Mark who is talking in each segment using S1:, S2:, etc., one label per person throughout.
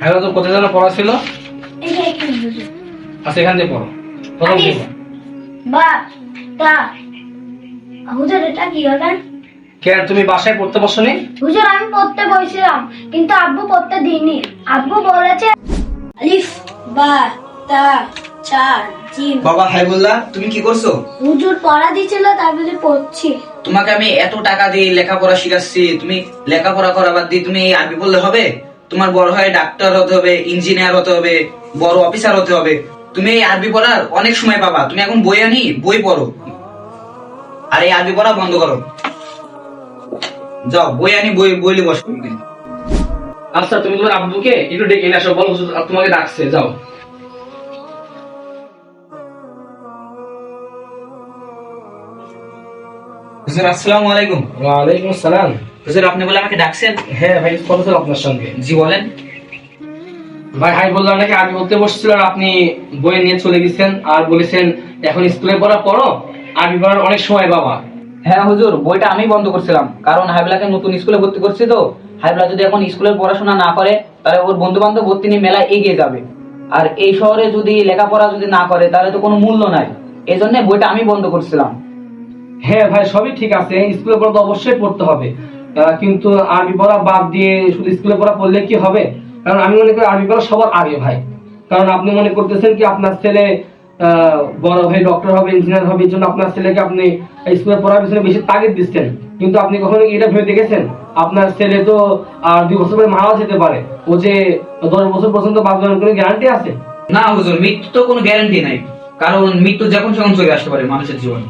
S1: হ্যাঁ তো কোথায় যেন পড়া ছিল? আচ্ছা এখান থেকে পড়ো। প্রথম থেকে পড়ো।
S2: বা তা হুজুর এটা কি হলেন?
S1: কেন তুমি বাসায় পড়তে বসোনি?
S2: হুজুর আমি পড়তে বসছিলাম কিন্তু আব্বু পড়তে দিইনি। আব্বু বলেছে আলিফ বা তা চা জিম।
S3: বাবা হাইবুল্লাহ, তুমি কি করছো?
S2: হুজুর পড়া দিছিল তাই বলে পড়ছি।
S3: তোমাকে আমি এত টাকা দিয়ে লেখাপড়া শিখাচ্ছি, তুমি লেখাপড়া করা বাদ দিয়ে তুমি এই আরবি বললে হবে? তোমার বড় হয়ে ডাক্তার হতে হবে, ইঞ্জিনিয়ার হতে হবে, বড় অফিসার হতে হবে। তুমি এই আরবি পড়ার অনেক সময় পাবা। তুমি এখন বই আনি বই পড়ো, আর এই আরবি পড়া বন্ধ করো। যাও বই আনি বই বইলে বসো।
S1: আচ্ছা তুমি তোমার আব্বুকে একটু ডেকে নিয়ে আসো, বলো হুজুর তোমাকে ডাকছে, যাও।
S3: হুজুর আসসালামু আলাইকুম।
S1: ওয়ালাইকুম আসসালাম।
S3: হুজুর আপনি বলে আমাকে ডাকছেন?
S1: হ্যাঁ ভাই, কথা ছিল আপনার সঙ্গে।
S3: জি বলেন।
S1: ভাই হাই বললাম নাকি আগে বলতে বসছিল আর আপনি বই নিয়ে চলে গেছেন আর বলেছেন এখন স্কুলে পড়ো আরবি পড়ার অনেক সময় বাবা।
S4: হ্যাঁ হুজুর, বইটা আমি বন্ধ করছিলাম, কারণ হাইবলাকে নতুন স্কুলে ভর্তি করছি তো। হাইবলা যদি এখন স্কুলের পড়াশোনা না করে তাহলে ওর বন্ধু বান্ধব ভর্তি নিয়ে মেলায় এগিয়ে যাবে, আর এই শহরে যদি লেখাপড়া যদি না করে তাহলে তো কোনো মূল্য নাই। এই জন্য বইটা আমি বন্ধ করছিলাম।
S1: হ্যাঁ ভাই সবই ঠিক আছে, স্কুলে পড়া তো অবশ্যই পড়তে হবে, কিন্তু আরবি পড়া বাদ দিয়ে শুধু স্কুলে পড়া পড়লে কি হবে? কারণ আমি মনে করি আরবি পড়া সবার আগে ভাই। কারণ আপনি মনে করতেছেন কি আপনার ছেলে বড় হয়ে ডক্টর হবে, ইঞ্জিনিয়ার হবে, এই জন্য আপনার ছেলেকে আপনি স্কুলে পড়ার পিছনে বেশি তাগিদ দিচ্ছেন, কিন্তু আপনি কখনো কি এটা ভেবে দেখেছেন আপনার ছেলে তো আর 2 বছর পরে মারাও যেতে পারে, ও যে 10 বছর পর্যন্ত বাঁচবার কোনো গ্যারান্টি আছে?
S3: না হুজুর, মৃত্যু তো কোনো গ্যারান্টি নাই, কারণ মৃত্যু যখন যখন চলে আসতে পারে মানুষের জীবনে।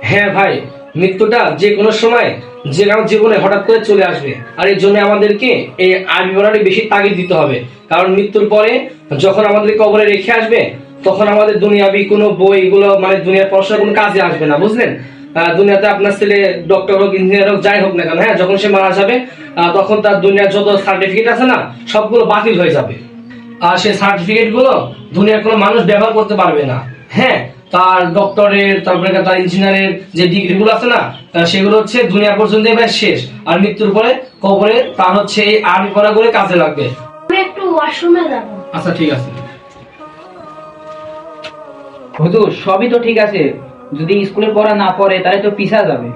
S1: হ্যাঁ ভাই, মৃত্যুটা যে কোনো সময় যে কারো জীবনে হঠাৎ করে চলে আসবে, আর এই জন্য আমাদেরকে এই আরবি পড়াটা বেশি তাগিদ দিতে হবে। কারণ মৃত্যুর পরে যখন আমাদের কবরে রেখে আসবে তখন আমাদের দুনিয়াবি কোনো বই এগুলো মানে দুনিয়ার পড়াশোনার কোনো কাজে আসবে না, বুঝলেন? দুনিয়াতে আপনার ছেলে ডক্টর হোক, ইঞ্জিনিয়ার হোক, যাই হোক না কেন, হ্যাঁ যখন সে মারা যাবে তখন তার দুনিয়ার যত সার্টিফিকেট আছে না সবগুলো বাতিল হয়ে যাবে, আর সেই সার্টিফিকেট গুলো দুনিয়ার কোনো মানুষ ব্যবহার করতে পারবে না। হ্যাঁ, তার ডক্টরের তারপরে তার ইঞ্জিনিয়ারের যে ডিগ্রি গুলো আছে না সেগুলো হচ্ছে দুনিয়া পর্যন্ত এবার শেষ, আর মৃত্যুর পরে কবরে তার হচ্ছে এই আরবি পড়াগুলো কাজে লাগবে।
S2: আমি একটু ওয়াশরুমে যাব।
S1: আচ্ছা ঠিক আছে।
S4: হুজুর সবই তো ঠিক আছে, যদি স্কুলে পড়া না পড়ে তাহলে তো পিছা যাবে।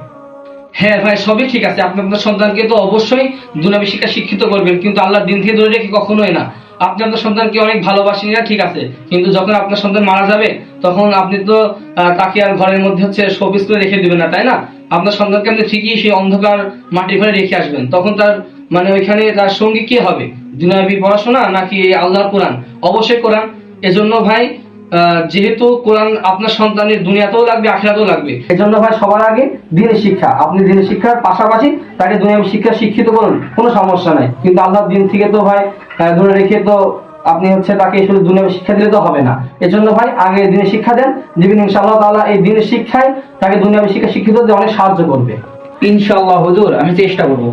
S1: হ্যাঁ ভাই সবই ঠিক আছে, আপনি আপনার সন্তানকে তো অবশ্যই দুনিয়াবী শিক্ষা শিক্ষিত করবেন, কিন্তু আল্লাহর দিন থেকে ধরে রেখে কখনোই না। আপনি আপনার সন্তানকে অনেক ভালোবাসেন না, ঠিক আছে, কিন্তু যখন আপনার সন্তান মারা যাবে তখন আপনি তো তাকে আর ঘরের মধ্যে হচ্ছে শোপিস করে রেখে দিবেন না, তাই না? আপনার সন্তানকে আপনি ঠিকই সেই অন্ধকার মাটির ঘরে রেখে আসবেন, তখন তার মানে ওইখানে তার সঙ্গী কি হবে? দুনিয়াবী পড়াশোনা নাকি আল্লাহর কোরআন? অবশ্যই কোরআন। এজন্য ভাই যেহেতু কোরআন আপনার সন্তানের দুনিয়াতেও লাগবে আখিরাতেও লাগবে, এজন্য ভাই সবার আগে দ্বীনের শিক্ষা। আপনি দ্বীনের শিক্ষার পাশাপাশি তাকে দুনিয়াবী শিক্ষা শিক্ষিত করুন, কোনো সমস্যা নাই, কিন্তু আল্লাহর দিন থেকে তো ভাই ধরে রেখে তো আপনি হচ্ছে তাকে শুধু দুনিয়াবী শিক্ষা দিলে তো হবে না। এজন্য ভাই আগে দ্বীনের শিক্ষা দেন, দিবেন ইনশাআল্লাহ তাআলা এই দ্বীনের শিক্ষায় তাকে দুনিয়াবী শিক্ষা শিক্ষিত হতে অনেক সাহায্য করবে।
S4: ইনশাআল্লাহ হুজুর, আমি চেষ্টা করবো।